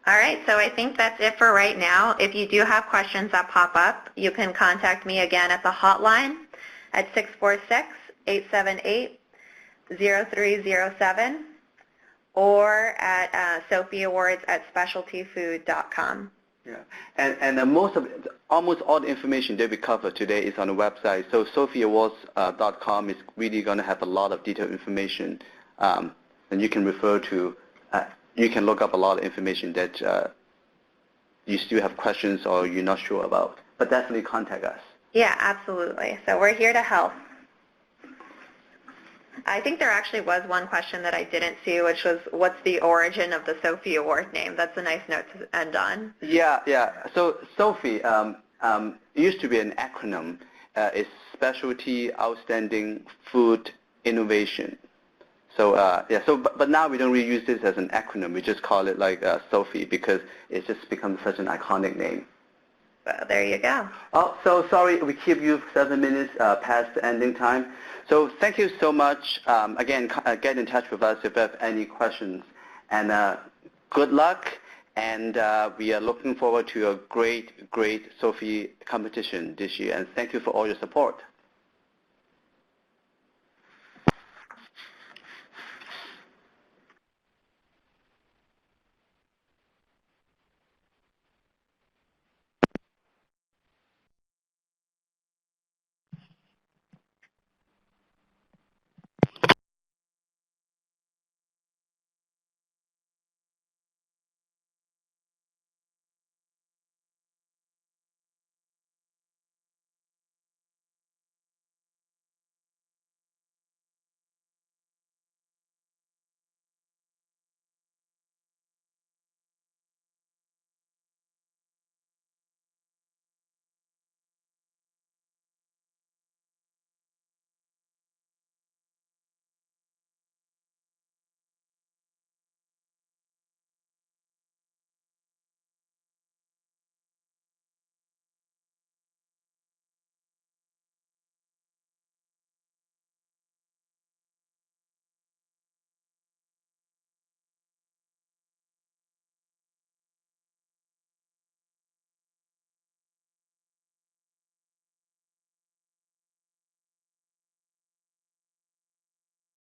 All right, so I think that's it for right now. If you do have questions that pop up, you can contact me again at the hotline at 646-878-0307 or at sophiawards@specialtyfood.com. Yeah, and almost all the information that we covered today is on the website. So sophiawards.com is really going to have a lot of detailed information, and you can refer to. You can look up a lot of information that you still have questions or you're not sure about. But definitely contact us. Yeah, absolutely. So we're here to help. I think there actually was one question that I didn't see, which was, what's the origin of the Sophie Award name? That's a nice note to end on. Yeah. So Sophie used to be an acronym. It's Specialty Outstanding Food Innovation. So but now we don't really use this as an acronym. We just call it like Sophie because it's just become such an iconic name. Well, there you go. Oh, so sorry, we keep you 7 minutes past the ending time. So thank you so much. Again, get in touch with us if you have any questions. And good luck. And we are looking forward to a great Sophie competition this year. And thank you for all your support.